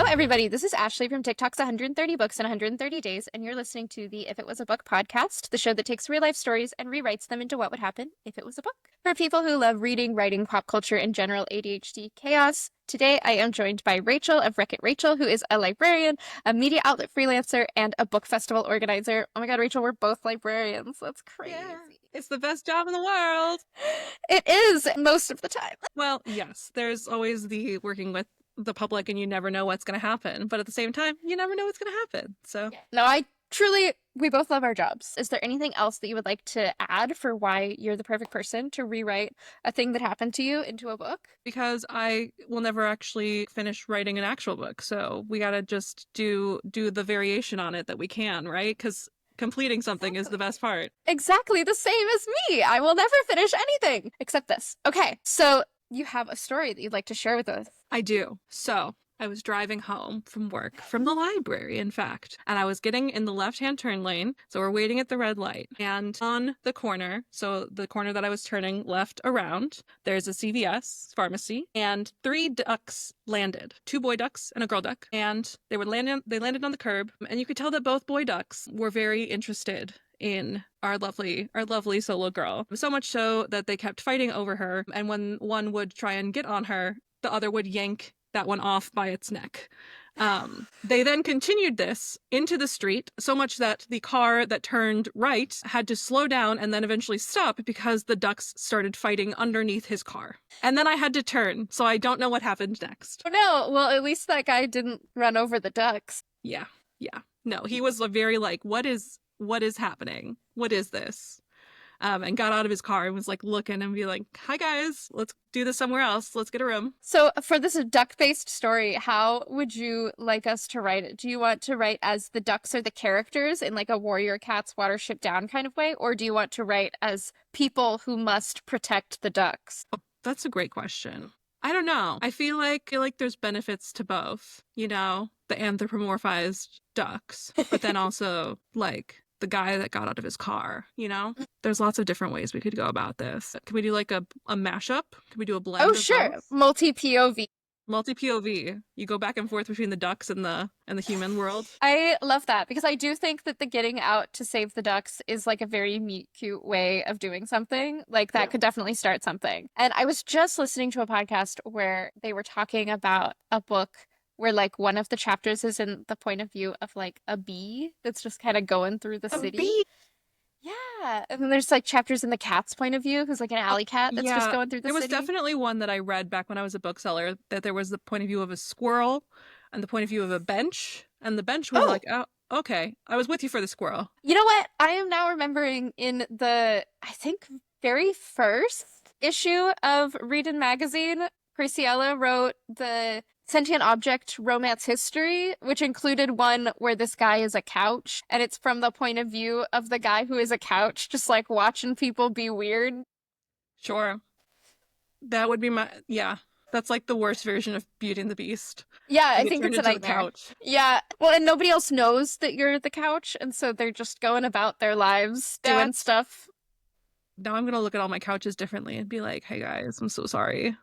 Hello, everybody. This is Ashley from TikTok's 130 Books in 130 Days, and you're listening to the If It Was a Book podcast, the show that takes real-life stories and rewrites them into what would happen if it was a book. For people who love reading, writing, pop culture, and general ADHD chaos, today I am joined by Rachel of Wreck-It Rachel, who is a librarian, a media outlet freelancer, and a book festival organizer. Oh my god, Rachel, we're both librarians. That's crazy. Yeah, it's the best job in the world. It is, most of the time. Well, yes, there's always the working with the public and you never know what's going to happen. But at the same time, you never know what's going to happen. So No, we both love our jobs. Is there anything else that you would like to add for why you're the perfect person to rewrite a thing that happened to you into a book? Because I will never actually finish writing an actual book. So we got to just do the variation on it that we can, right? Because completing something is the best part. Exactly the same as me. I will never finish anything except this. Okay, so you have a story that you'd like to share with us. I do. So I was driving home from work, from the library, in fact, and I was getting in the left-hand turn lane. So we're waiting at the red light. And on the corner, so the corner that I was turning left around, there's a CVS pharmacy, and 3 ducks landed, 2 boy ducks and a girl duck. And they landed on the curb, and you could tell that both boy ducks were very interested in our lovely solo girl. So much so that they kept fighting over her, and when one would try and get on her, the other would yank that one off by its neck. They then continued this into the street, so much that the car that turned right had to slow down and then eventually stop because the ducks started fighting underneath his car. And then I had to turn, so I don't know what happened next. Oh no, well, at least that guy didn't run over the ducks. Yeah. No, he was very like, what is happening? What is this? And got out of his car and was like looking and be like, hi guys, let's do this somewhere else. Let's get a room. So for this duck-based story, how would you like us to write it? Do you want to write as the ducks are the characters in like a Warrior Cats Watership Down kind of way? Or do you want to write as people who must protect the ducks? Oh, that's a great question. I don't know. I feel like there's benefits to both, you know, the anthropomorphized ducks, but then also like the guy that got out of his car, you know? There's lots of different ways we could go about this. Can we do like a mashup? Can we do a blend? Oh, sure. Multi-POV. Multi-POV. You go back and forth between the ducks and the human world. I love that because I do think that the getting out to save the ducks is like a very meet cute way of doing something. Like that could definitely start something. And I was just listening to a podcast where they were talking about a book where like one of the chapters is in the point of view of like a bee that's just kind of going through the city. Bee? Yeah. And then there's like chapters in the cat's point of view, who's like an alley cat that's just going through the city. There was definitely one that I read back when I was a bookseller that there was the point of view of a squirrel and the point of view of a bench. And the bench was like, oh, okay. I was with you for the squirrel. You know what? I am now remembering in the, I think, very first issue of Readin' Magazine, Graciela wrote the Sentient Object Romance History, which included one where this guy is a couch, and it's from the point of view of the guy who is a couch, just like watching people be weird. Sure. That would be that's like the worst version of Beauty and the Beast. Yeah, I think it's a nightmare. Couch. Yeah, well, and nobody else knows that you're the couch, and so they're just going about their lives doing stuff. Now I'm gonna look at all my couches differently and be like, hey guys, I'm so sorry.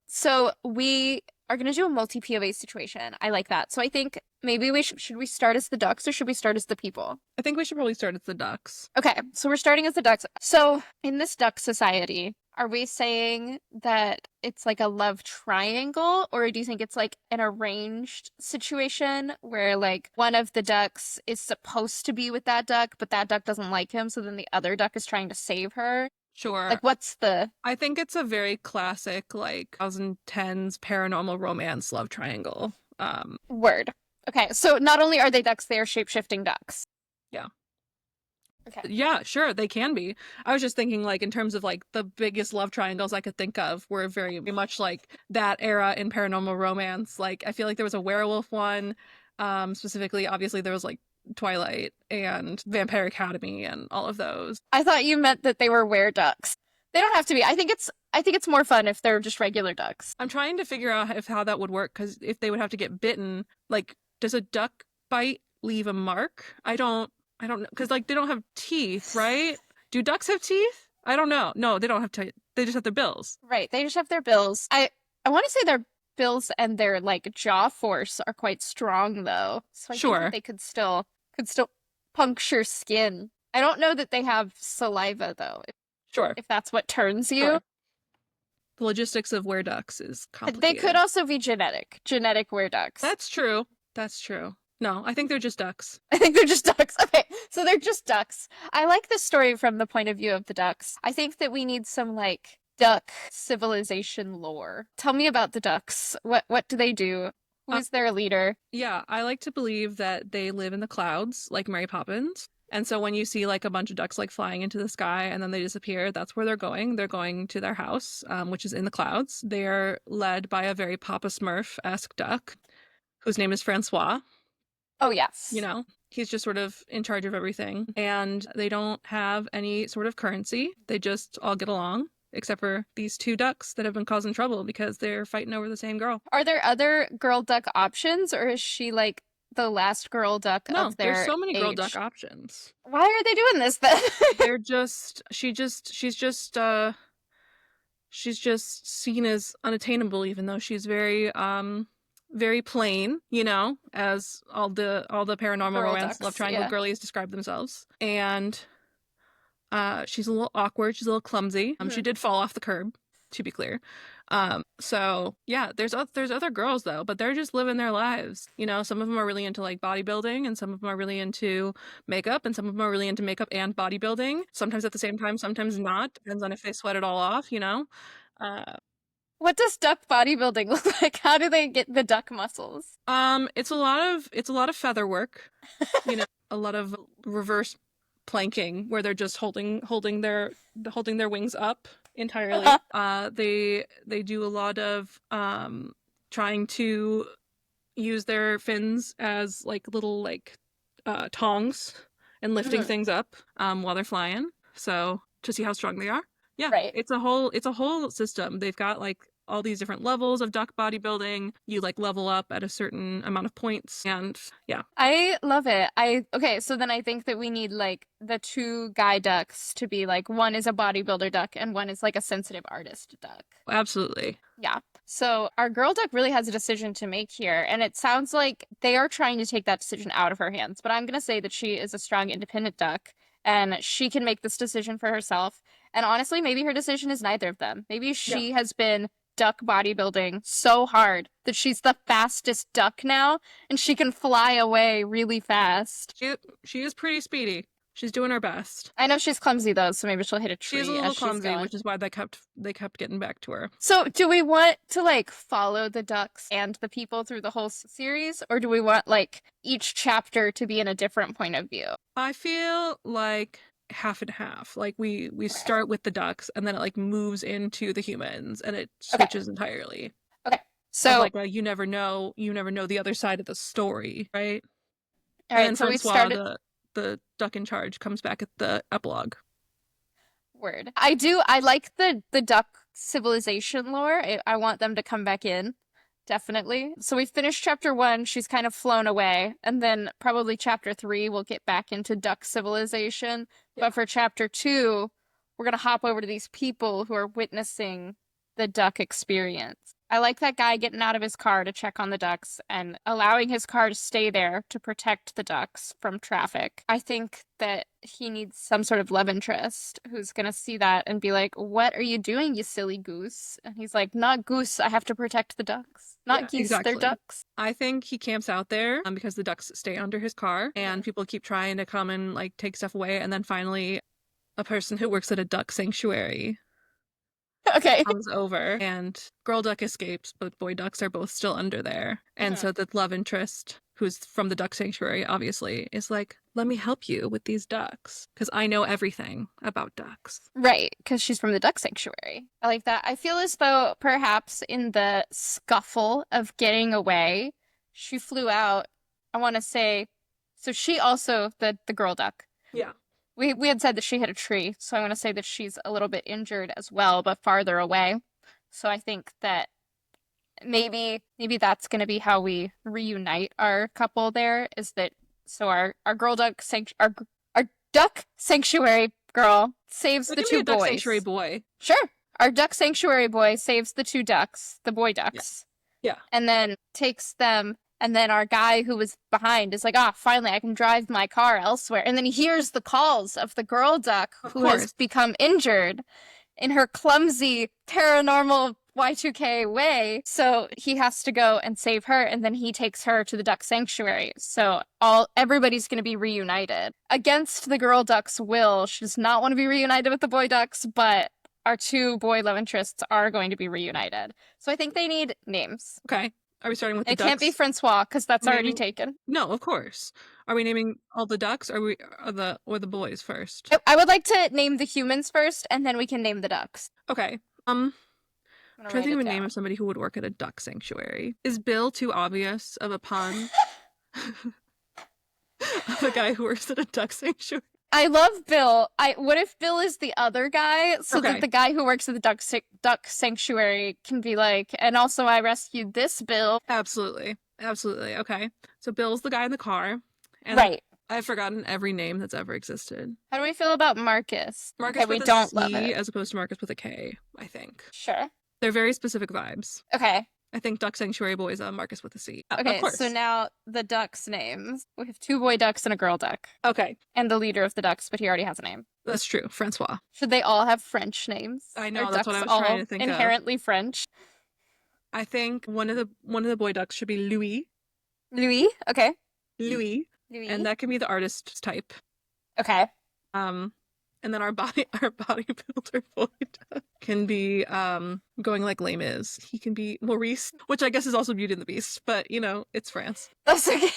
So we are going to do a multi-POV situation. I like that. So I think maybe should we start as the ducks or should we start as the people? I think we should probably start as the ducks. Okay, so we're starting as the ducks. So in this duck society, are we saying that it's like a love triangle, or do you think it's like an arranged situation where like one of the ducks is supposed to be with that duck, but that duck doesn't like him, so then the other duck is trying to save her? Sure. Like, what's the... I think it's a very classic, like, 2010s paranormal romance love triangle. Word. Okay, so not only are they ducks, they are shape-shifting ducks. Yeah. Okay. Yeah, sure, they can be. I was just thinking, like, in terms of, like, the biggest love triangles I could think of were very much, like, that era in paranormal romance. Like, I feel like there was a werewolf one, specifically, obviously, there was, like, Twilight and Vampire Academy and all of those. I thought you meant that they were were-ducks. They don't have to be. I think it's more fun if they're just regular ducks. I'm trying to figure out how that would work, because if they would have to get bitten, like, does a duck bite leave a mark? I don't know, because like they don't have teeth, right? Do ducks have teeth? I don't know. No, they don't have teeth. They just have their bills. Right. They just have their bills. I want to say they're bills and their like jaw force are quite strong though. So I think that Sure, they could still puncture skin. I don't know that they have saliva though, sure, if that's what turns you. sure. The logistics of were ducks is They could complicated. also be genetic were ducks. That's true. That's true. No, I think they're just ducks. I think they're just ducks. Okay, so they're just ducks. I like the story from the point of view of the ducks. I think that we need some like duck civilization lore. Tell me about the ducks. What do they do? Uh, Who's their leader? yeah, I like to believe that they live in the clouds like Mary Poppins. And so when you see like a bunch of ducks like flying into the sky and then they disappear, that's where they're going. They're going to their house, which is in the clouds. They are led by a very Papa Smurf-esque duck whose name is Francois. Oh You yes. know, he's just sort of in charge of everything. And they don't have any sort of currency. They just all get along, except for these two ducks that have been causing trouble because they're fighting over the same girl. Are there other girl duck options, or is she like the last girl duck No, of there's their so many girl duck age? options. Why are they doing this then? They're just she's just seen as unattainable even though she's very plain, you know, as all the paranormal Girl romance love ducks, triangle yeah. girlies describe themselves. And she's a little awkward, she's a little clumsy. She Mhm. did fall off the curb, to be clear. So yeah, there's other girls though, but they're just living their lives. You know, some of them are really into like bodybuilding, and some of them are really into makeup, and some of them are really into makeup and bodybuilding. Sometimes at the same time, sometimes not. Depends on if they sweat it all off. You know. Uh, What does duck bodybuilding look like? How do they get the duck muscles? it's a lot of feather work. You know, a lot of reverse planking where they're just holding their wings up entirely. They do a lot of trying to use their fins as like little like tongs and lifting Mhm. things up while they're flying. So to see how strong they are. Yeah, Right. it's a whole system. They've got like all these different levels of duck bodybuilding. You like level up at a certain amount of points and yeah, I love it. Okay, so then I think that we need like the two guy ducks to be like one is a bodybuilder duck and one is like a sensitive artist duck. absolutely. Yeah. So our girl duck really has a decision to make here, and it sounds like they are trying to take that decision out of her hands. But I'm gonna say that she is a strong, independent duck, and she can make this decision for herself. And honestly, maybe her decision is neither of them. Maybe Yeah. she has been duck bodybuilding so hard that she's the fastest duck now, and she can fly away really fast. She is pretty speedy. She's doing her best. I know she's clumsy though, so maybe she'll hit a She is a tree as little she's clumsy, going. which is why they kept getting back to her. So, do we want to like follow the ducks and the people through the whole series, or do we want like each chapter to be in a different point of view? I feel like half and half. Like we Okay. start with the ducks and then it like moves into the humans and it Okay. switches entirely. Okay. Of So, like you never know the other side of the story, right? all And right. then So we Francois, started. the duck in charge, comes back at the epilogue. Word. I do. I like the duck civilization lore. I want them to come back in. Definitely. So we finished chapter one. She's kind of flown away. And then probably chapter three, we'll get back into duck civilization. Yeah. But for chapter two, we're going to hop over to these people who are witnessing the duck experience. I like that guy getting out of his car to check on the ducks and allowing his car to stay there to protect the ducks from traffic. I think that he needs some sort of love interest who's going to see that and be like, "What are you doing, you silly goose?" And he's like, "Not goose, I have to protect the ducks. Yeah, Not geese, they're exactly. ducks." I think he camps out there because the ducks stay under his car and people keep trying to come and like take stuff away. And then finally, a person who works at a duck sanctuary Okay. comes over and girl duck escapes, but boy ducks are both still under there. And so the love interest, who's from the duck sanctuary, obviously, is like, let me help you with these ducks because I know everything about ducks. Right, because she's from the duck sanctuary. I like that. I feel as though perhaps in the scuffle of getting away, she flew out. I want to say, so she also the girl duck. Yeah. We had said that she hit a tree, so I want to say that she's a little bit injured as well, but farther away. So I think that maybe that's going to be how we reunite our couple there is that so our girl duck our duck sanctuary girl saves It the can be two a duck boys. sanctuary boy. Sure. Our duck sanctuary boy saves the two ducks, the boy ducks. Yeah. and then takes them. And then our guy who was behind is like, ah, finally, I can drive my car elsewhere. And then he hears the calls of the girl duck Of who has course. become injured in her clumsy paranormal Y2K way. So he has to go and save her, and then he takes her to the duck sanctuary. So everybody's going to be reunited. Against the girl duck's will, she does not want to be reunited with the boy ducks, but our two boy love interests are going to be reunited. So I think they need names. Okay. Are we starting with the It ducks? can't be Francois because that's already Naming- taken. No, of course. Are we naming all the ducks or the boys first? I would like to name the humans first, and then we can name the ducks. Okay. I'm Trying gonna to write think of it a name down. of somebody who would work at a duck sanctuary. Is Bill too obvious of a pun? Of a guy who works at a duck sanctuary? I love Bill. What if Bill is the other guy, so Okay. that the guy who works at the duck sanctuary can be like, and also I rescued this Bill. Absolutely. Absolutely. Okay. So Bill's the guy in the car. And Right. I've forgotten every name that's ever existed. How do we feel about Marcus? Marcus Okay, we with a don't love C it. as opposed to Marcus with a K, I think. Sure. They're very specific vibes. Okay. I think Duck Sanctuary Boys Marcus with a C. Of Okay, course. so now the ducks' names. We have two boy ducks and a girl duck. Okay. And the leader of the ducks, but he already has a name. That's true. Francois. Should they all have French names? I know, Are that's what I ducks was trying all to think of. inherently French? I think one of the boy ducks should be Louis. Louis? Okay. Louis. Louis. And that can be the artist type. Okay. And then our bodybuilder boy duck can be going like Les Mis. He can be Maurice, which I guess is also Beauty and the Beast, but it's France. That's okay.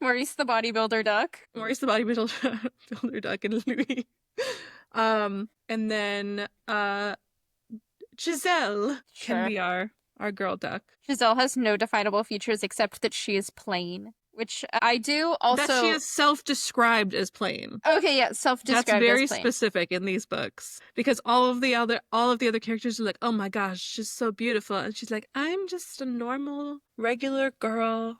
Maurice the bodybuilder duck. Maurice the bodybuilder builder duck and Louis. And then Giselle can be our girl duck. Giselle has no definable features except that she is plain, which I do also. That she is self-described as plain. Okay, yeah, self-described. That's very as plain. specific in these books because all of the other characters are like, "Oh my gosh, she's so beautiful," and she's like, "I'm just a normal, regular girl."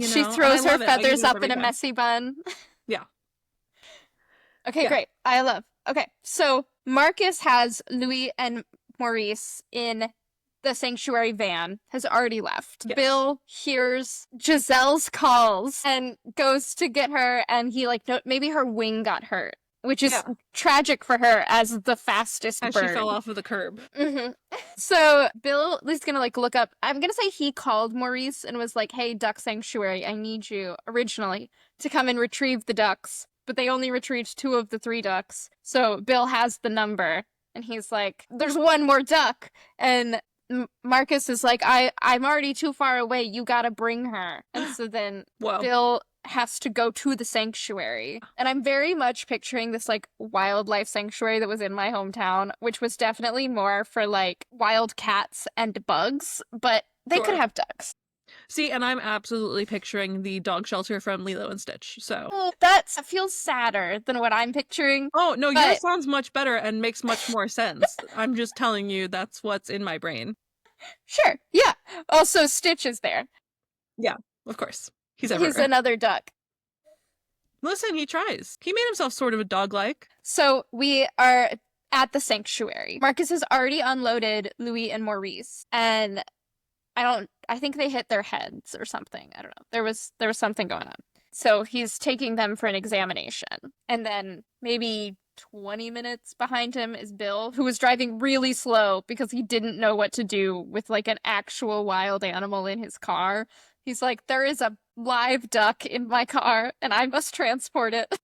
She throws her feathers up in a time. messy bun. Yeah. Okay, Yeah. great. I love. Okay, so Marcus has Louis and Maurice in the sanctuary van, has already left. Yes. Bill hears Giselle's calls and goes to get her, and he maybe her wing got hurt, which is tragic for her as the fastest As bird. she fell off of the curb. Mm-hmm. So Bill is gonna look up. I'm gonna say he called Maurice and was like, "Hey, duck sanctuary, I need you originally to come and retrieve the ducks." But they only retrieved 2 of the 3 ducks. So Bill has the number, and he's like, "There's one more duck," and Marcus is like, I'm already too far away. You gotta bring her. And so then Bill has to go to the sanctuary. And I'm very much picturing this wildlife sanctuary that was in my hometown, which was definitely more for wild cats and bugs, but they could have ducks. See, and I'm absolutely picturing the dog shelter from Lilo and Stitch, so. Oh, that feels sadder than what I'm picturing. Oh, no, yours sounds much better and makes much more sense. I'm just telling you that's what's in my brain. Sure, yeah. Also, Stitch is there. Yeah, of course. He's everywhere. He's another duck. Listen, he tries. He made himself sort of a dog-like. So we are at the sanctuary. Marcus has already unloaded Louis and Maurice, and I think they hit their heads or something. I don't know. There was something going on. So he's taking them for an examination. And then maybe 20 minutes behind him is Bill, who was driving really slow because he didn't know what to do with an actual wild animal in his car. He's like, there is a live duck in my car and I must transport it.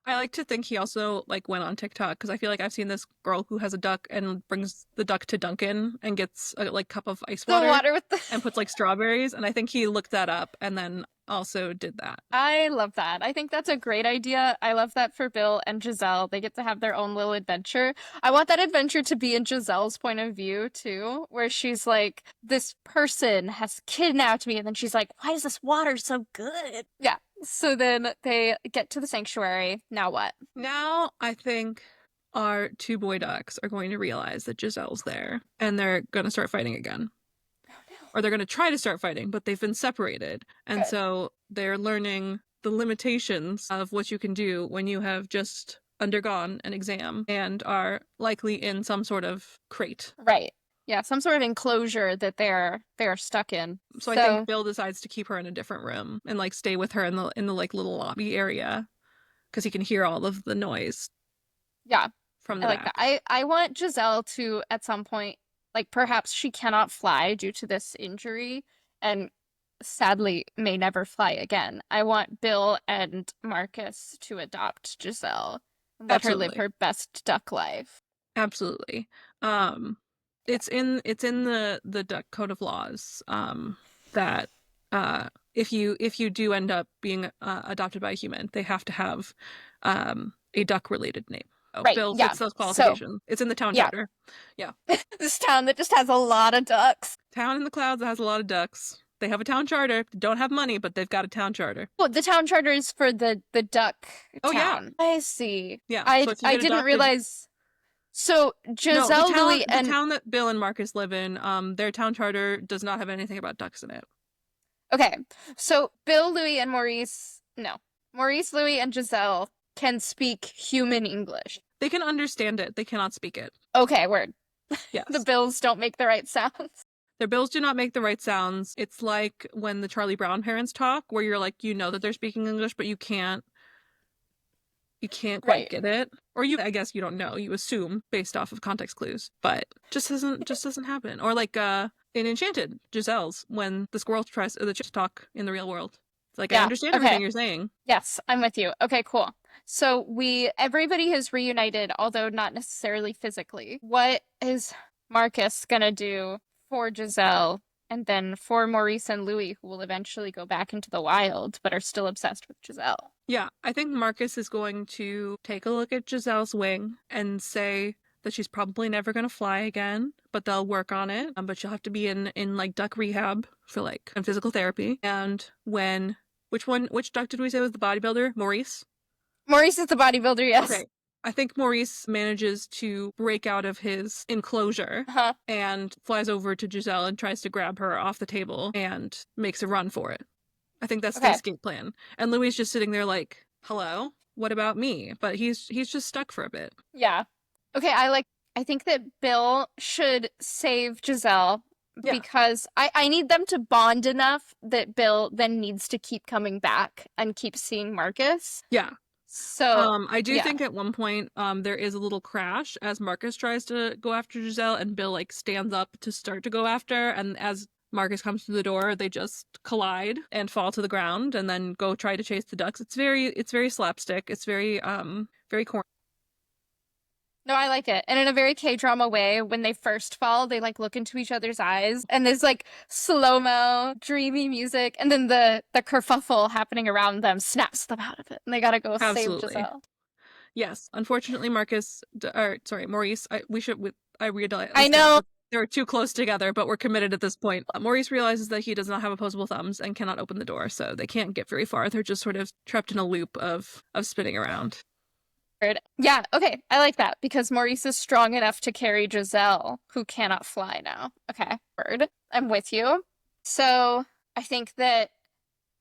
I like to think he also went on TikTok because I feel like I've seen this girl who has a duck and brings the duck to Dunkin' and gets a cup of ice water, The water with and puts strawberries, and I think he looked that up and then also did that. I love that. I think that's a great idea. I love that for Bill and Giselle. They get to have their own little adventure. I want that adventure to be in Giselle's point of view too, where she's like, this person has kidnapped me, and then she's like, why is this water so good? Yeah. So then they get to the sanctuary. Now what? Now I think our 2 boy ducks are going to realize that Giselle's there, and they're going to start fighting again. Or they're going to try to start fighting, but they've been separated. And so they're learning the limitations of what you can do when you have just undergone an exam and are likely in some sort of crate. Right. Yeah, some sort of enclosure that they're stuck in. So I think Bill decides to keep her in a different room and like stay with her in the like little lobby area because he can hear all of the noise yeah, from I the like that. back. I want Giselle to at some point, like perhaps she cannot fly due to this injury and sadly may never fly again. I want Bill and Marcus to adopt Giselle and let her live Absolutely. her best duck life. Absolutely. Um, Yeah. it's in the Duck Code of Laws that if you do end up being adopted by a human, they have to have a duck related name. Oh, Right. Bill Yeah. fits those So, qualifications. It's in the town yeah, charter. Yeah. this town that just has a lot of ducks. Town in the clouds that has a lot of ducks. They have a town charter. Don't have money, but they've got a town charter. Well, the town charter is for the duck Oh yeah. town. I see. Yeah. So I if you I get didn't adopted, realize. So no, Giselle, Louis, the and town that Bill and Marcus live in, their town charter does not have anything about ducks in it. okay, so Bill, Louis, and Maurice. No, Maurice, Louis, and Giselle can speak human English. They can understand it. They cannot speak it. Okay, word. The Yes. bills don't make the right sounds. Their bills do not make the right sounds. It's like when the Charlie Brown parents talk, where you're like, you know that they're speaking English, but you can't quite Right. get it. Or you I guess you don't know. You assume based off of context clues. But just doesn't happen. Or like in Enchanted, Giselle's when the squirrel tries to talk in the real world. It's like I Yeah. understand everything you're saying. Yes, I'm with you. Okay, cool. So everybody has reunited, although not necessarily physically. What is Marcus gonna do for Giselle and then for Maurice and Louis, who will eventually go back into the wild but are still obsessed with Giselle? Yeah, I think Marcus is going to take a look at Giselle's wing and say that she's probably never going to fly again, but they'll work on it. But she'll have to be in like duck rehab for like and physical therapy. And which duck did we say was the bodybuilder? Maurice? Maurice is the bodybuilder, yes. Okay. I think Maurice manages to break out of his enclosure Huh. and flies over to Giselle and tries to grab her off the table and makes a run for it. I think that's the Okay. escape plan. And Louis is just sitting there like, hello? What about me? But he's just stuck for a bit. Yeah. Okay, I think that Bill should save Giselle Yeah. because I need them to bond enough that Bill then needs to keep coming back and keep seeing Marcus. Yeah. So I do yeah. think at one point there is a little crash as Marcus tries to go after Giselle and Bill like stands up to start to go after, and as Marcus comes through the door, they just collide and fall to the ground and then go try to chase the ducks. It's very slapstick. It's very corny. No, I like it. And in a very K-drama way, when they first fall, they like look into each other's eyes and there's like slow-mo, dreamy music, and then the kerfuffle happening around them snaps them out of it. And they gotta go save Absolutely. Giselle. Yes. Unfortunately, Maurice, I realized I know. they're too close together, but we're committed at this point. Maurice realizes that he does not have opposable thumbs and cannot open the door, so they can't get very far. They're just sort of trapped in a loop of spinning around. Yeah, okay. I like that because Maurice is strong enough to carry Giselle, who cannot fly now. Okay, word. I'm with you. So I think that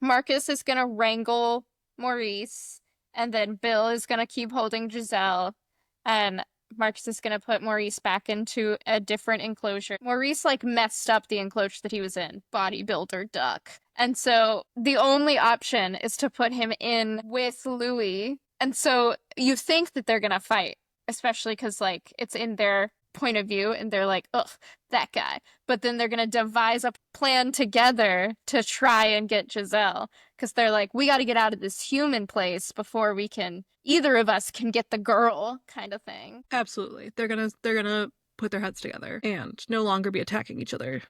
Marcus is gonna wrangle Maurice, and then Bill is gonna keep holding Giselle, and Marcus is gonna put Maurice back into a different enclosure. Maurice like messed up the enclosure that he was in, bodybuilder duck. And so the only option is to put him in with Louis. And so you think that they're gonna fight, especially because like it's in their point of view and they're like, ugh, that guy. But then they're gonna devise a plan together to try and get Giselle. Because they're like, we gotta get out of this human place before either of us can get the girl, kind of thing. Absolutely. They're gonna put their heads together and no longer be attacking each other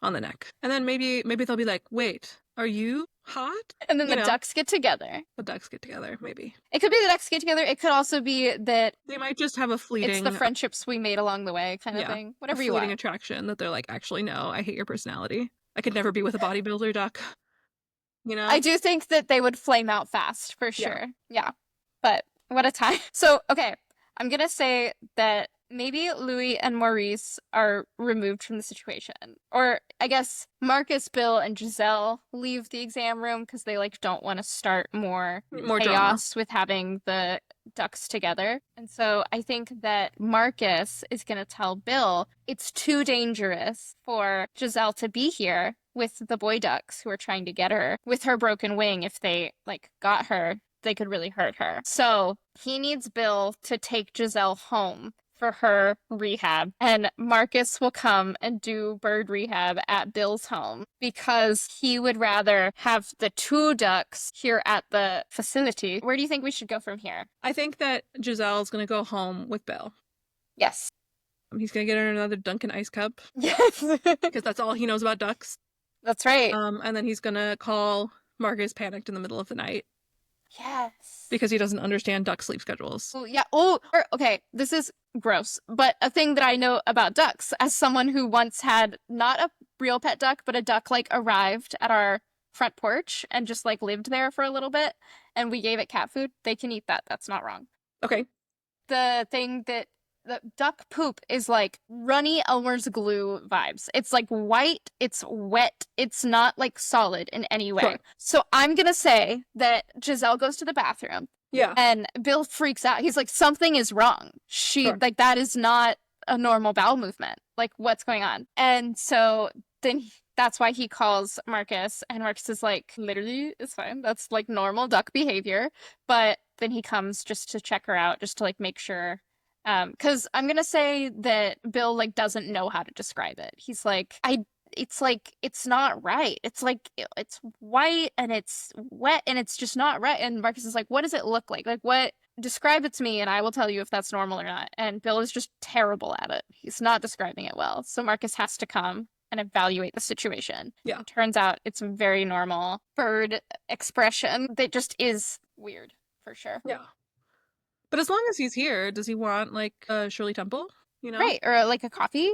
on the neck. And then maybe they'll be like, wait, are you hot? And then the ducks get together. The ducks get together, maybe. It could be the ducks get together. It could also be that they might just have a fleeting... It's the friendships we made along the way kind of thing. Whatever you want. fleeting attraction that they're like, actually, no, I hate your personality. I could never be with a bodybuilder duck. You know? I do think that they would flame out fast, for sure. Yeah. But what a time. So, okay. I'm going to say that maybe Louis and Maurice are removed from the situation. Or I guess Marcus, Bill, and Giselle leave the exam room because they like don't want to start more chaos drama with having the ducks together. And so I think that Marcus is going to tell Bill it's too dangerous for Giselle to be here with the boy ducks who are trying to get her with her broken wing. If they like got her, they could really hurt her. So he needs Bill to take Giselle home for her rehab, and Marcus will come and do bird rehab at Bill's home because he would rather have the two ducks here at the facility. Where do you think we should go from here? I think that Giselle's going to go home with Bill. Yes. He's going to get her another Dunkin' ice cup Yes. because that's all he knows about ducks. That's right. And then he's going to call Marcus panicked in the middle of the night. Yes. Because he doesn't understand duck sleep schedules. Oh, yeah. Okay. This is gross, but a thing that I know about ducks, as someone who once had not a real pet duck, but a duck like arrived at our front porch and just like lived there for a little bit, and we gave it cat food, they can eat that. That's not wrong. Okay. The thing that the duck poop is like runny Elmer's glue vibes. It's like white, it's wet, it's not like solid in any way. Sure. So I'm gonna say that Giselle goes to the bathroom. Yeah. And Bill freaks out. He's like, something is wrong. Like, that is not a normal bowel movement. Like, what's going on? And so then that's why he calls Marcus, and Marcus is like, literally, it's fine. That's like normal duck behavior. But then he comes just to check her out, just to like make sure. Because I'm gonna say that Bill like doesn't know how to describe it. He's like, it's like, it's not right. It's like, it's white and it's wet and it's just not right. And Marcus is like, what does it look like? Like, what? Describe it to me and I will tell you if that's normal or not. And Bill is just terrible at it. He's not describing it well. So Marcus has to come and evaluate the situation. Yeah. It turns out it's a very normal bird expression that just is weird, for sure. Yeah. But as long as he's here, does he want like a Shirley Temple? You know? Right. Or like a coffee?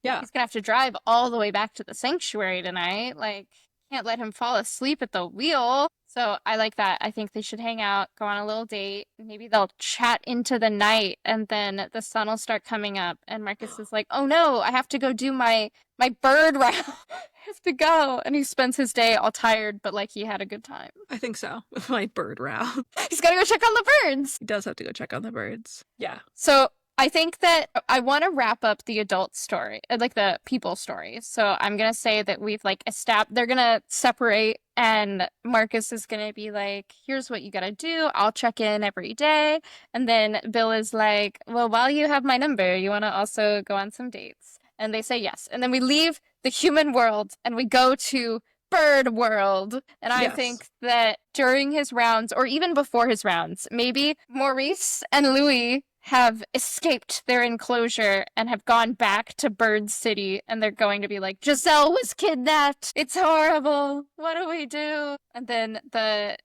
Yeah. He's gonna have to drive all the way back to the sanctuary tonight. Like, can't let him fall asleep at the wheel. So I like that. I think they should hang out, go on a little date. Maybe they'll chat into the night, and then the sun will start coming up. And Marcus is like, "Oh no, I have to go do my bird round. I have to go." And he spends his day all tired, but like he had a good time. I think so. My bird round. He's gotta go check on the birds. He does have to go check on the birds. Yeah. So I think that I want to wrap up the adult story, like the people story. So I'm going to say that we've like established, they're going to separate, and Marcus is going to be like, here's what you got to do. I'll check in every day. And then Bill is like, well, while you have my number, you want to also go on some dates. And they say yes. And then we leave the human world and we go to bird world. And I think that during his rounds, or even before his rounds, maybe Maurice and Louis have escaped their enclosure and have gone back to Bird City, and they're going to be like, Giselle was kidnapped. It's horrible. What do we do? And then the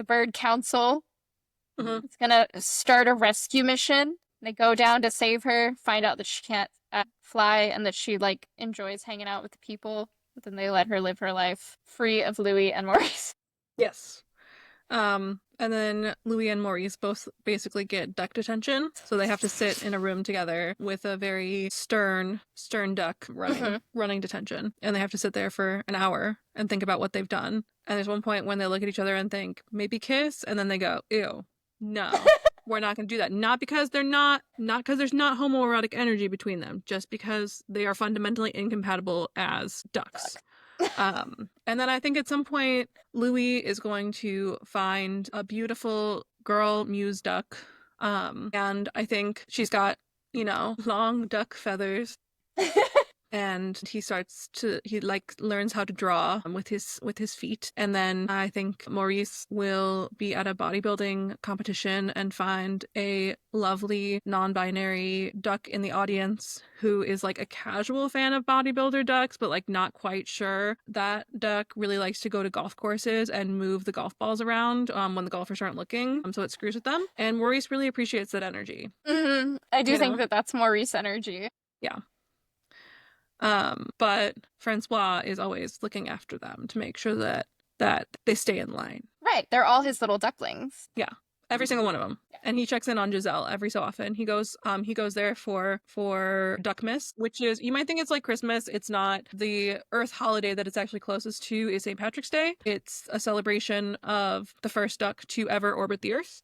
bird council is gonna start a rescue mission. They go down to save her, find out that she can't fly and that she like enjoys hanging out with the people. But then they let her live her life free of Louis and Maurice. Yes. And then Louis and Maurice both basically get duck detention. So they have to sit in a room together with a very stern duck running detention. And they have to sit there for an hour and think about what they've done. And there's one point when they look at each other and think, maybe kiss, and then they go, ew, no, we're not going to do that. Not because there's not homoerotic energy between them, just because they are fundamentally incompatible as ducks. And then I think at some point Louis is going to find a beautiful girl muse duck, and I think she's got, long duck feathers. And he learns how to draw with his feet. And then I think Maurice will be at a bodybuilding competition and find a lovely non-binary duck in the audience who is like a casual fan of bodybuilder ducks, but like not quite sure. That duck really likes to go to golf courses and move the golf balls around when the golfers aren't looking, so it screws with them. And Maurice really appreciates that energy. I do think that that's Maurice energy. Yeah. But Francois is always looking after them to make sure that they stay in line. Right. They're all his little ducklings. Yeah. Every single one of them. Yeah. And he checks in on Giselle every so often. He goes there for Duckmas, which is, you might think it's like Christmas. It's not. The Earth holiday that it's actually closest to is St. Patrick's Day. It's a celebration of the first duck to ever orbit the Earth.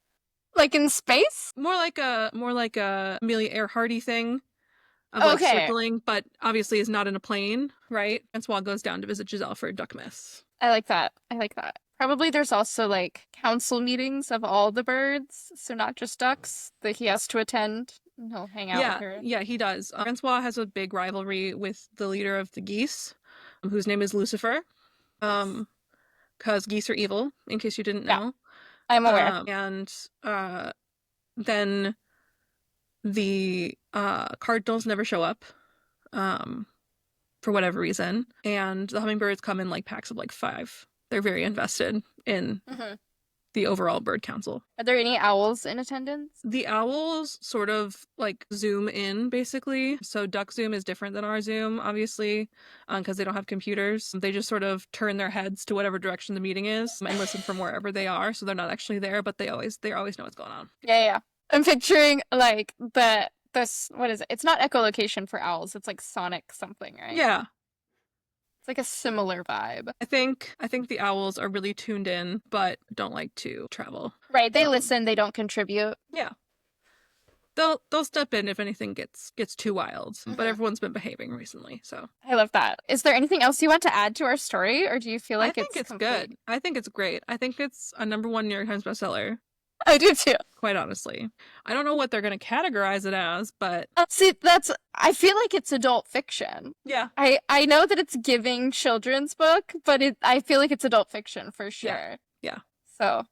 Like in space? More like a Amelia Earharty thing of like Okay. circling, but obviously is not in a plane, right? Francois goes down to visit Giselle for a duck miss. I like that. I like that. Probably there's also like council meetings of all the birds, so not just ducks, that he has to attend. And he'll hang out with Yeah, her. yeah, he does. Francois has a big rivalry with the leader of the geese, whose name is Lucifer. Yes. Um, because geese are evil, in case you didn't Yeah, know. I'm aware. And then the cardinals never show up, um, for whatever reason, and the hummingbirds come in like packs of like five. They're very invested in Hmm. the overall bird council. Are there any owls in attendance? The owls sort of like zoom in basically. So duck zoom is different than our zoom, obviously, because they don't have computers. They just sort of turn their heads to whatever direction the meeting is and listen from wherever they are. So they're not actually there, but they always know what's going on. Yeah, yeah. I'm picturing like this what is it? It's not echolocation for owls. It's like sonic something, right? Yeah, It's like a similar vibe. I think the owls are really tuned in, but don't like to travel. Right, they Um, listen, they don't contribute. yeah, they'll step in if anything gets too wild. But Hmm. everyone's been behaving recently, so. I love that. Is there anything else you want to add to our story, or do you feel I like think it's it's complete? good. I think it's great. I think it's a #1 New York Times bestseller, I do too. quite honestly. I don't know what they're going to categorize it as, but See, I feel like it's adult fiction. yeah, I know that it's giving children's book, but I feel like it's adult fiction for yeah, sure. yeah, So,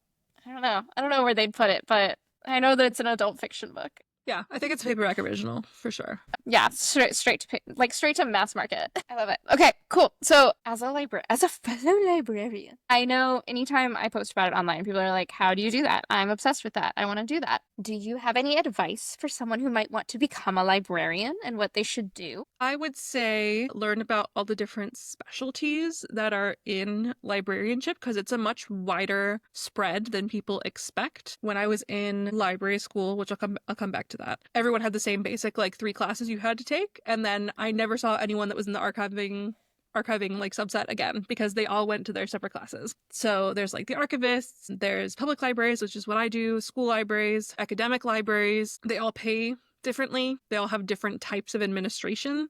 I don't know. I don't know where they'd put it, but I know that it's an adult fiction book. yeah. I think it's a paperback original for sure. Yeah, straight to mass market. I love it. Okay, cool. So as a fellow librarian, I know anytime I post about it online, people are like, "How do you do that? I'm obsessed with that. I want to do that." Do you have any advice for someone who might want to become a librarian and what they should do? I would say learn about all the different specialties that are in librarianship because it's a much wider spread than people expect. When I was in library school, which I'll come back to that, everyone had the same basic like 3 classes you had to take, and then I never saw anyone that was in the archiving like subset again because they all went to their separate classes. So there's like the archivists, there's public libraries, which is what I do, school libraries, academic libraries. They all pay differently. They all have different types of administration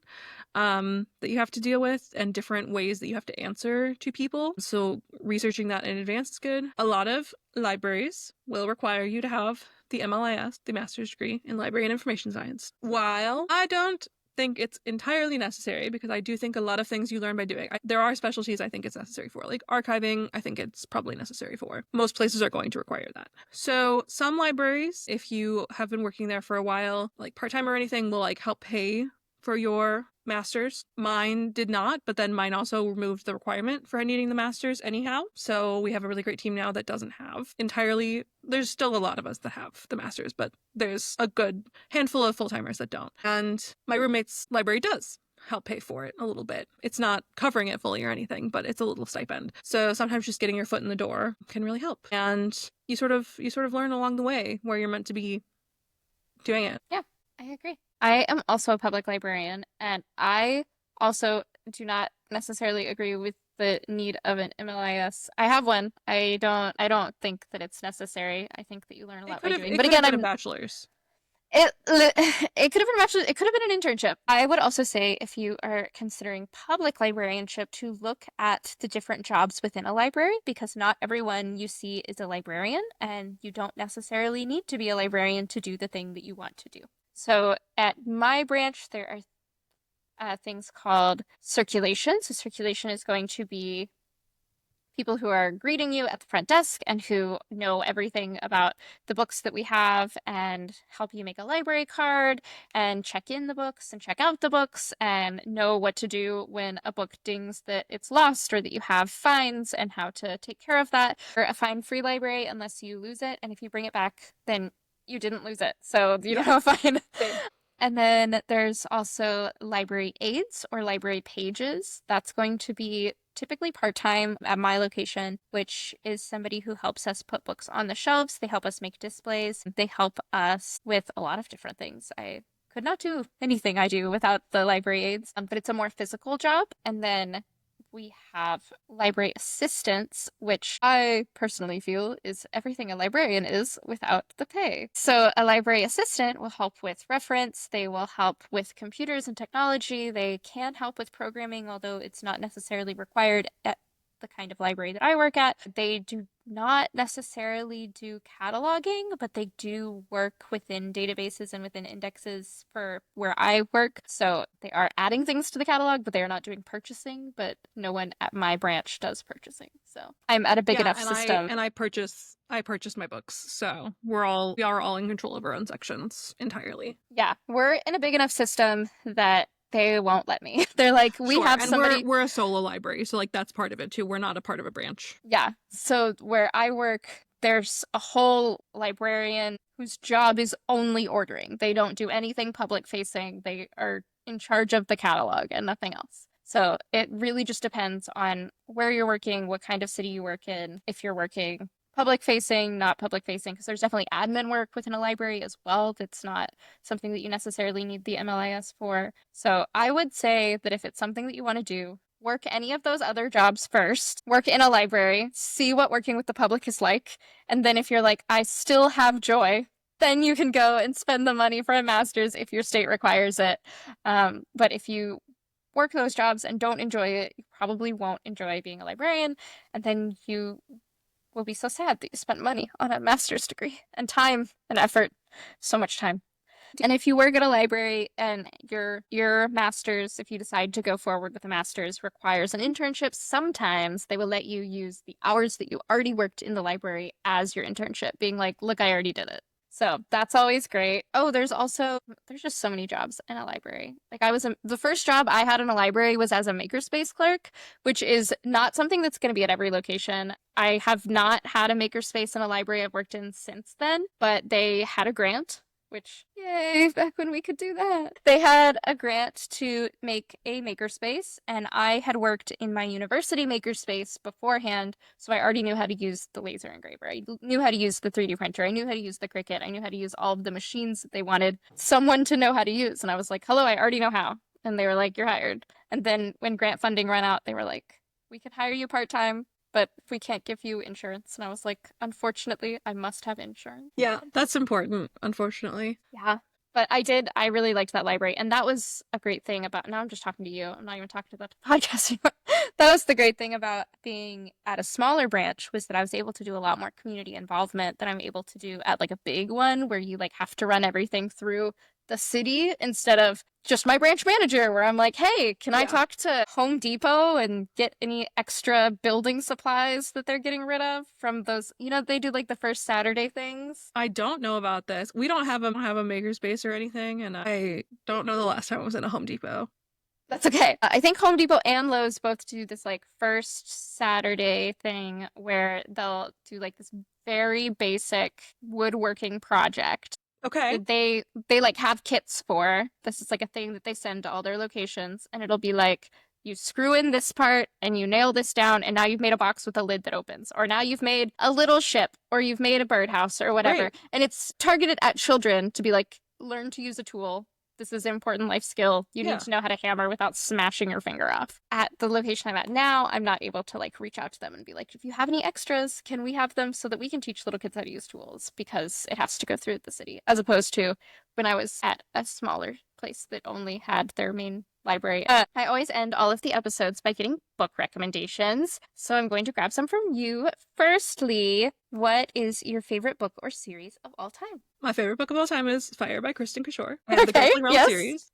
that you have to deal with and different ways that you have to answer to people. So researching that in advance is good. A lot of libraries will require you to have the MLIS, the master's degree in library and information science. While I don't think it's entirely necessary because I do think a lot of things you learn by doing. There are specialties I think it's necessary for, like archiving. I think it's probably necessary for. Most places are going to require that. So some libraries, if you have been working there for a while, like part-time or anything, will like help pay for your master's. Mine did not, but then mine also removed the requirement for needing the master's anyhow. So we have a really great team now that doesn't have entirely. There's still a lot of us that have the master's, but there's a good handful of full-timers that don't. And my roommate's library does help pay for it a little bit. It's not covering it fully or anything, but it's a little stipend. So sometimes just getting your foot in the door can really help. And you sort of learn along the way where you're meant to be doing it. Yeah, I agree. I am also a public librarian, and I also do not necessarily agree with the need of an MLIS. I have one. I don't think that it's necessary. I think that you learn a lot by doing. It But could have again, been a I'm bachelor's. it could have been actually it could have been an internship. I would also say if you are considering public librarianship to look at the different jobs within a library because not everyone you see is a librarian and you don't necessarily need to be a librarian to do the thing that you want to do. So at my branch, there are things called circulation. So circulation is going to be people who are greeting you at the front desk and who know everything about the books that we have and help you make a library card and check in the books and check out the books and know what to do when a book dings that it's lost or that you have fines and how to take care of that. Or a fine-free library unless you lose it, and if you bring it back, then you didn't lose it, so you don't Yeah. have a fine. Same. And then there's also library aides or library pages. That's going to be typically part-time at my location, which is somebody who helps us put books on the shelves. They help us make displays. They help us with a lot of different things. I could not do anything I do without the library aides, but it's a more physical job. And then we have library assistants, which I personally feel is everything a librarian is without the pay. So a library assistant will help with reference, they will help with computers and technology, they can help with programming, although it's not necessarily required at the kind of library that I work at. They do not necessarily do cataloging, but they do work within databases and within indexes for where I work. So they are adding things to the catalog, but they are not doing purchasing, but no one at my branch does purchasing. So I'm at a big Yeah, enough system. and I purchase my books, so we are all in control of our own sections entirely. Yeah, we're in a big enough system that they won't let me. They're like, we Sure, have and somebody. we're a solo library, so like that's part of it too. We're not a part of a branch. Yeah. So where I work, there's a whole librarian whose job is only ordering. They don't do anything public facing. They are in charge of the catalog and nothing else. So it really just depends on where you're working, what kind of city you work in, if you're working public facing, not public facing, because there's definitely admin work within a library as well. That's not something that you necessarily need the MLIS for. So I would say that if it's something that you want to do, work any of those other jobs first, work in a library, see what working with the public is like, and then if you're like, I still have joy, then you can go and spend the money for a master's if your state requires it. But if you work those jobs and don't enjoy it, you probably won't enjoy being a librarian, and then you will be so sad that you spent money on a master's degree and time and effort, so much time. And if you work at a library and your master's, if you decide to go forward with a master's, requires an internship, sometimes they will let you use the hours that you already worked in the library as your internship, being like, look, I already did it. So that's always great. Oh, there's just so many jobs in a library. Like the first job I had in a library was as a makerspace clerk, which is not something that's going to be at every location. I have not had a makerspace in a library I've worked in since then, but they had a grant, which, yay, back when we could do that. They had a grant to make a makerspace, and I had worked in my university makerspace beforehand, so I already knew how to use the laser engraver. I knew how to use the 3D printer. I knew how to use the Cricut. I knew how to use all of the machines that they wanted someone to know how to use. And I was like, hello, I already know how. And they were like, you're hired. And then when grant funding ran out, they were like, we can hire you part-time, but we can't give you insurance. And I was like, unfortunately, I must have insurance. Yeah, that's important, unfortunately. Yeah. But I really liked that library. And that was a great thing about, now I'm just talking to you. I'm not even talking to the podcast anymore. That was the great thing about being at a smaller branch, was that I was able to do a lot more community involvement than I'm able to do at like a big one where you like have to run everything through the city instead of just my branch manager, where I'm like, hey, can I talk to Home Depot and get any extra building supplies that they're getting rid of from those, they do like the first Saturday things. I don't know about this. We don't have a makerspace or anything, and I don't know the last time I was in a Home Depot. That's okay. I think Home Depot and Lowe's both do this like first Saturday thing where they'll do like this very basic woodworking project. Okay. They like have kits for. This is like a thing that they send to all their locations, and it'll be like, you screw in this part and you nail this down, and now you've made a box with a lid that opens, or now you've made a little ship, or you've made a birdhouse or whatever. Right. And it's targeted at children to be like, learn to use a tool. This is an important life skill. You need to know how to hammer without smashing your finger off. At the location I'm at now, I'm not able to like reach out to them and be like, if you have any extras, can we have them so that we can teach little kids how to use tools? Because it has to go through the city, as opposed to when I was at a smaller place that only had their main library. I always end all of the episodes by getting book recommendations. So I'm going to grab some from you. Firstly, what is your favorite book or series of all time? My favorite book of all time is Fire by Kristen Kishore. I have the Grappling Realm series.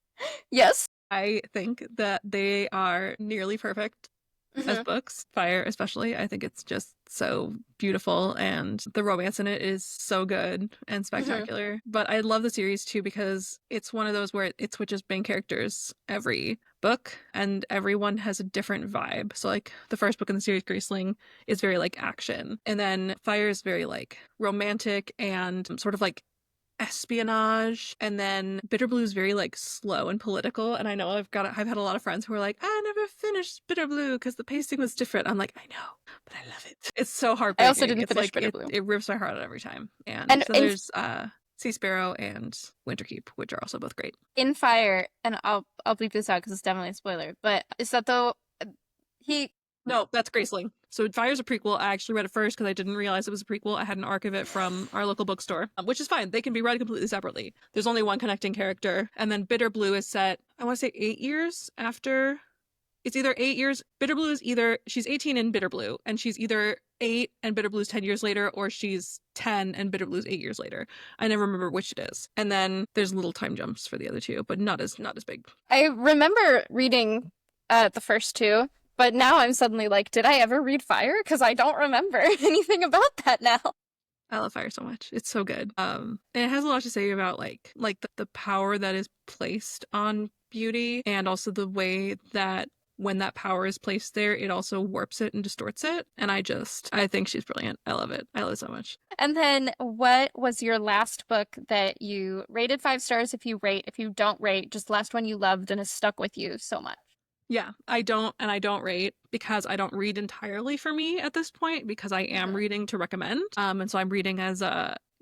Yes. I think that they are nearly perfect as books. Fire, especially. I think it's just so beautiful, and the romance in it is so good and spectacular. But I love the series too because it's one of those where it switches main characters every book, and everyone has a different vibe. So like the first book in the series, Graceling, is very like action, and then Fire is very like romantic and sort of like espionage, and then Bitter Blue is very like slow and political. And I know I've had a lot of friends who are like, I never finished Bitter Blue because the pacing was different. I'm like, I know, but I love it. It's so heartbreaking. I also didn't finish Bitter Blue. It rips my heart out every time. And then there's Sea Sparrow and Winterkeep, which are also both great. In Fire, and I'll bleep this out because it's definitely a spoiler, but is that though He No, that's Graceling. So Fire's a prequel. I actually read it first because I didn't realize it was a prequel. I had an arc of it from our local bookstore, which is fine. They can be read completely separately. There's only one connecting character. And then Bitter Blue is set, I want to say 8 years after. It's either 8 years. Bitter Blue is either, she's 18 in Bitter Blue, and she's either 8 and Bitter Blue's 10 years later, or she's 10 and Bitter Blue's 8 years later. I never remember which it is. And then there's little time jumps for the other two, but not as big. I remember reading the first two, but now I'm suddenly like, did I ever read Fire? Because I don't remember anything about that now. I love Fire so much. It's so good. And it has a lot to say about like the power that is placed on beauty, and also the way that when that power is placed there, it also warps it and distorts it. And I think she's brilliant. I love it. I love it so much. And then what was your last book that you rated 5 stars if you rate? If you don't rate, just the last one you loved and has stuck with you so much? Yeah, I don't rate because I don't read entirely for me at this point, because I am reading to recommend. And so I'm reading as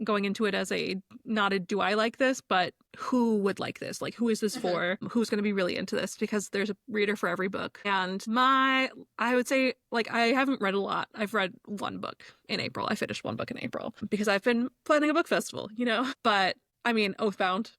going into it as a not a do I like this, but who would like this? Like, who is this for? Who's going to be really into this? Because there's a reader for every book. And I would say, like, I haven't read a lot. I've read one book in April. I finished one book in April because I've been planning a book festival, you know? But I mean, Oathbound.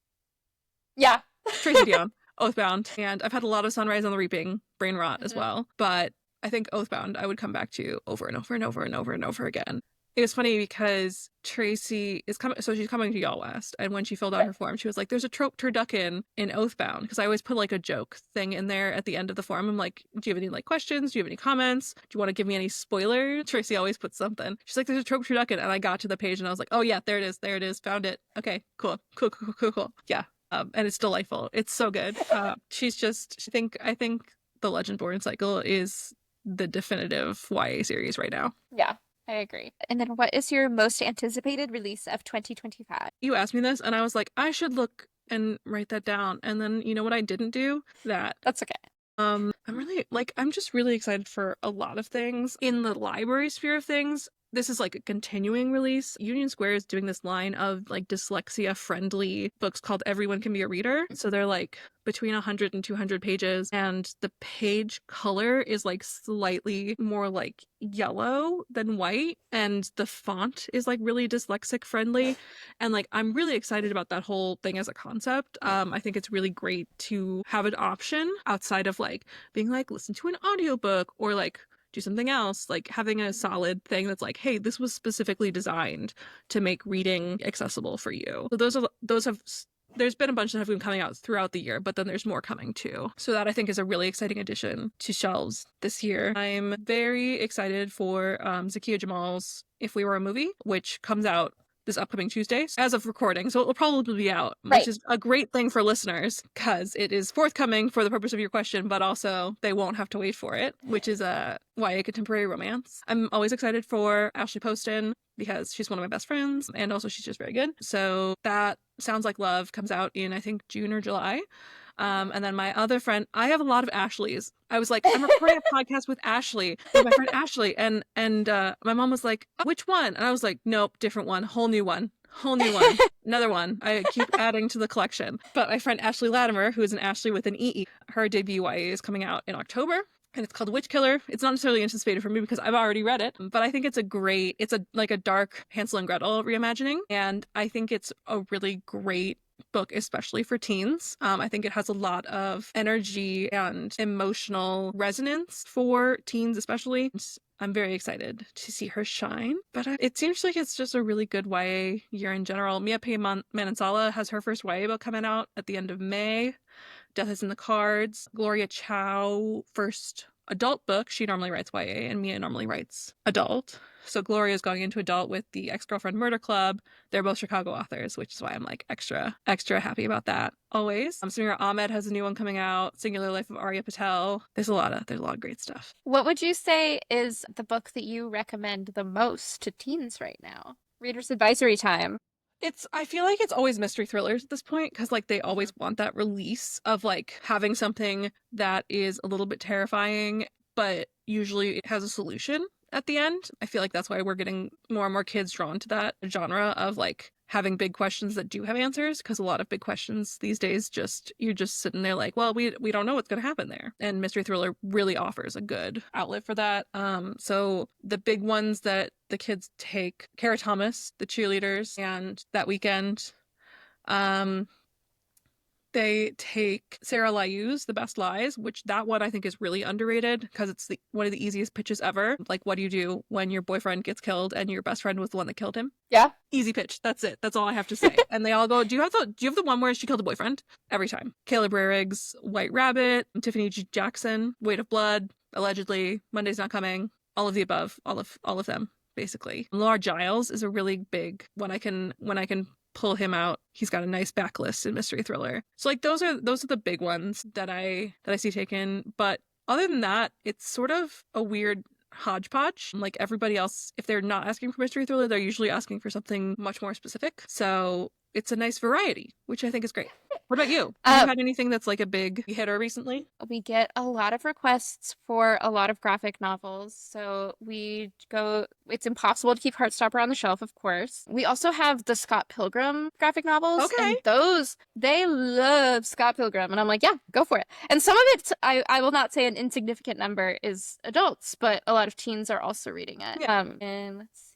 Yeah. Tracy Dion. Oathbound. And I've had a lot of Sunrise on the Reaping, Brain Rot as well. But I think Oathbound I would come back to over and over and over and over and over again. It was funny because Tracy is coming, so she's coming to yallwest, and when she filled out her form, she was like, there's a trope turducken in Oathbound, because I always put like a joke thing in there at the end of the form. I'm like, do you have any like questions? Do you have any comments? Do you want to give me any spoilers? Tracy always puts something. She's like, there's a trope turducken, and I got to the page and I was like, oh yeah, there it is, found it. Okay, cool. Yeah. And it's delightful. It's so good. She's just, I think the Legendborn cycle is the definitive YA series right now. Yeah, I agree. And then what is your most anticipated release of 2025? You asked me this and I was like, I should look and write that down. And then you know what I didn't do? That. That's okay. I'm just really excited for a lot of things. In the library sphere of things, this is like a continuing release. Union Square is doing this line of like dyslexia friendly books called Everyone Can Be a Reader. So they're like between 100 and 200 pages, and the page color is like slightly more like yellow than white, and the font is like really dyslexic friendly. And like, I'm really excited about that whole thing as a concept. I think it's really great to have an option outside of like being like, listen to an audiobook or like do something else, like having a solid thing that's like, hey, this was specifically designed to make reading accessible for you. So there's been a bunch that have been coming out throughout the year, but then there's more coming too. So that I think is a really exciting addition to shelves this year. I'm very excited for Zakiya Jamal's If We Were a Movie, which comes out this upcoming Tuesday as of recording, so it will probably be out, which is a great thing for listeners because it is forthcoming for the purpose of your question, but also they won't have to wait for it, which is a YA contemporary romance. I'm always excited for Ashley Poston because she's one of my best friends, and also she's just very good. So that Sounds Like Love comes out in, I think, June or July. And then my other friend, I have a lot of Ashleys. I was like, I'm recording a podcast with Ashley, with my friend Ashley. And my mom was like, which one? And I was like, nope, different one, whole new one, another one. I keep adding to the collection. But my friend Ashley Latimer, who is an Ashley with an EE, her debut YA is coming out in October. And it's called Witch Killer. It's not necessarily anticipated for me because I've already read it, but I think it's a dark Hansel and Gretel reimagining. And I think it's a really great book, especially for teens. I think it has a lot of energy and emotional resonance for teens, especially. I'm very excited to see her shine. But it seems like it's just a really good YA year in general. Mia Pei Manansala has her first YA book coming out at the end of May. Death is in the Cards. Gloria Chow, first adult book. She normally writes YA and Mia normally writes adult. So Gloria is going into adult with the Ex-Girlfriend Murder Club. They're both Chicago authors, which is why I'm like extra happy about that always. Samira Ahmed has a new one coming out, Singular Life of Arya Patel. There's a lot of great stuff. What would you say is the book that you recommend the most to teens right now? Reader's advisory time. I feel like it's always mystery thrillers at this point because like they always want that release of like having something that is a little bit terrifying, but usually it has a solution at the end. I feel like that's why we're getting more and more kids drawn to that genre of like having big questions that do have answers, because a lot of big questions these days you're just sitting there like, well, we don't know what's going to happen there. And mystery thriller really offers a good outlet for that. So the big ones that the kids take, Kara Thomas, the cheerleaders, and that weekend, they take Sarah Liu's The Best Lies, which that one I think is really underrated because it's one of the easiest pitches ever. Like, what do you do when your boyfriend gets killed and your best friend was the one that killed him? Yeah. Easy pitch. That's it. That's all I have to say. And they all go, do you have the one where she killed a boyfriend? Every time. Caleb Rarig's White Rabbit, Tiffany Jackson, Weight of Blood, allegedly, Monday's Not Coming, all of the above, all of them, basically. Laura Giles is a really big when I can pull him out. He's got a nice backlist in mystery thriller. So like those are the big ones that I see taken. But other than that, it's sort of a weird hodgepodge. Like everybody else, if they're not asking for mystery thriller, they're usually asking for something much more specific. So it's a nice variety, which I think is great. What about you? Have you had anything that's like a big hitter recently? We get a lot of requests for a lot of graphic novels. So it's impossible to keep Heartstopper on the shelf, of course. We also have the Scott Pilgrim graphic novels. Okay. And those, they love Scott Pilgrim. And I'm like, yeah, go for it. And some of it, I will not say an insignificant number is adults, but a lot of teens are also reading it. Yeah. And let's see.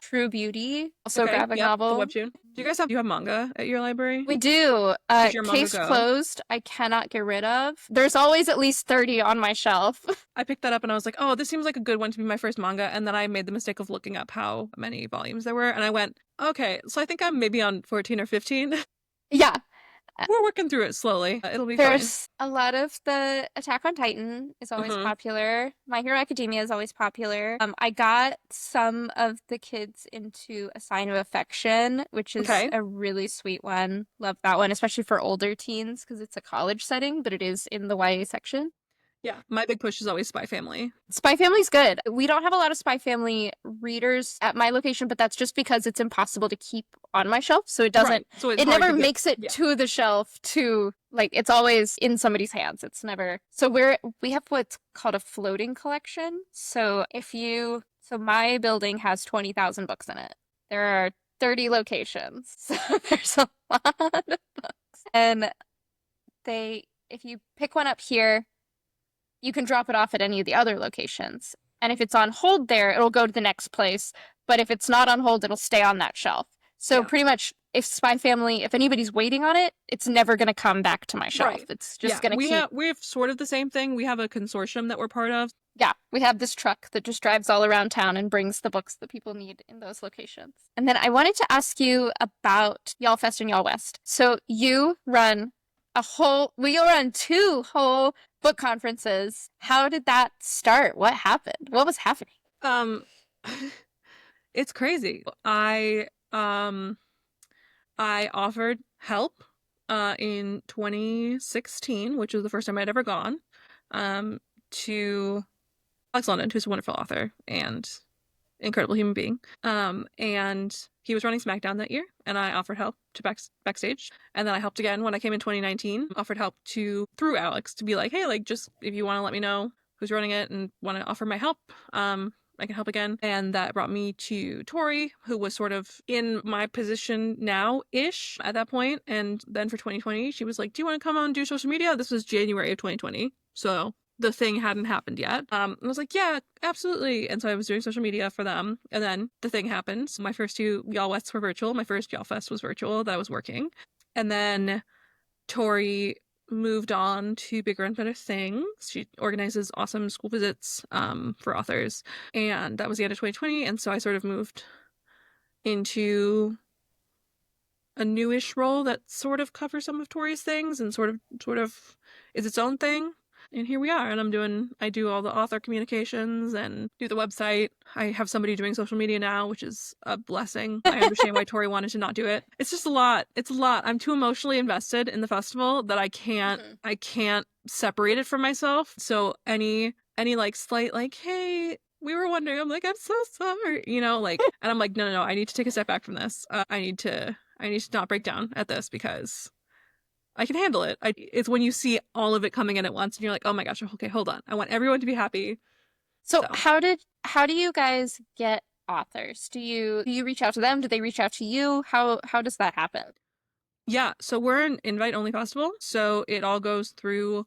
True Beauty, also Okay, graphic yep, novel. The webtoon. Do you have manga at your library? We do. Case closed, I cannot get rid of. There's always at least 30 on my shelf. I picked that up and I was like, oh, this seems like a good one to be my first manga. And then I made the mistake of looking up how many volumes there were. And I went, okay, so I think I'm maybe on 14 or 15. Yeah. We're working through it slowly. It'll be There's a lot of the Attack on Titan is always popular. My Hero Academia is always popular. I got some of the kids into A Sign of Affection, which is a really sweet one. Love that one, especially for older teens because it's a college setting, but it is in the YA section. Yeah, my big push is always Spy Family. Spy Family's good. We don't have a lot of Spy Family readers at my location, but that's just because it's impossible to keep on my shelf. So it doesn't, so it never makes it to the shelf it's always in somebody's hands. It's never, so we have what's called a floating collection. So my building has 20,000 books in it. There are 30 locations. So there's a lot of books. And if you pick one up here, you can drop it off at any of the other locations. And if it's on hold there, it'll go to the next place. But if it's not on hold, it'll stay on that shelf. So pretty much if Spy Family, if anybody's waiting on it, it's never going to come back to my shelf. Right. It's just going to we have sort of the same thing. We have a consortium that we're part of. Yeah, we have this truck that just drives all around town and brings the books that people need in those locations. And then I wanted to ask you about Yallfest and Yallwest. So you run we run 2 whole book conferences. How did that start? What happened? What was happening? It's crazy. I offered help in 2016, which was the first time I'd ever gone, to Alex London, who's a wonderful author and incredible human being. And he was running SmackDown that year, and I offered help to backstage. And then I helped again when I came in 2019, offered help through Alex to be like, hey, like, just if you want to let me know who's running it and want to offer my help, I can help again. And that brought me to Tori, who was sort of in my position now-ish at that point. And then for 2020, she was like, do you want to come on and do social media? This was January of 2020. So the thing hadn't happened yet. I was like, yeah, absolutely. And so I was doing social media for them. And then the thing happened. My first 2 Yallwests were virtual. My first Yallfest was virtual that I was working. And then Tori moved on to bigger and better things. She organizes awesome school visits for authors. And that was the end of 2020. And so I sort of moved into a newish role that sort of covers some of Tori's things and sort of is its own thing. And here we are, and I do all the author communications and do the website. I have somebody doing social media now, which is a blessing. I understand why Tori wanted to not do it. It's just a lot. It's a lot. I'm too emotionally invested in the festival that I can't separate it from myself. So any like slight like, hey, we were wondering, I'm like, I'm so sorry, like, and I'm like, no, I need to take a step back from this. I need to not break down at this because I can handle it. It's when you see all of it coming in at once and you're like, oh my gosh, okay, hold on. I want everyone to be happy. So how do you guys get authors? Do you reach out to them? Do they reach out to you? How does that happen? Yeah, so we're an invite-only festival, so it all goes through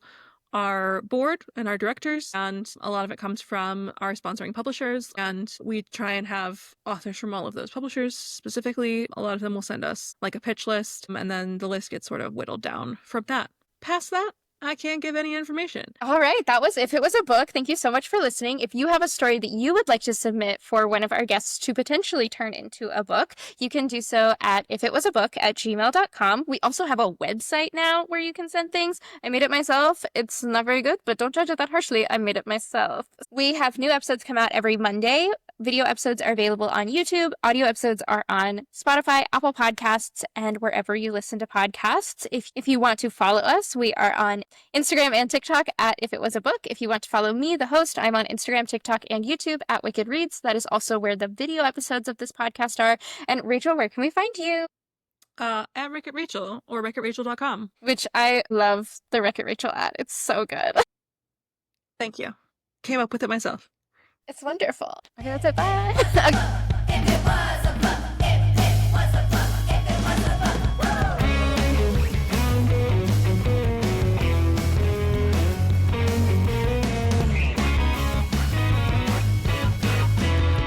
our board and our directors, and a lot of it comes from our sponsoring publishers, and we try and have authors from all of those publishers specifically. A lot of them will send us like a pitch list, and then the list gets sort of whittled down from that. Past that, I can't give any information. All right, that was If It Was a Book. Thank you so much for listening. If you have a story that you would like to submit for one of our guests to potentially turn into a book, you can do so at ifitwasabook@gmail.com. We also have a website now where you can send things. I made it myself. It's not very good, but don't judge it that harshly. I made it myself. We have new episodes come out every Monday. Video episodes are available on YouTube. Audio episodes are on Spotify, Apple Podcasts, and wherever you listen to podcasts. If you want to follow us, we are on Instagram and TikTok at If It Was a Book. If you want to follow me, the host, I'm on Instagram, TikTok, and YouTube at Wicked Reads. That is also where the video episodes of this podcast are. And Rachel, where can we find you? At Wreck It Rachel or wreckitrachel.com. Which I love the Wreck It Rachel at. It's so good. Thank you. Came up with it myself. It's wonderful. Okay, that's it. Bye.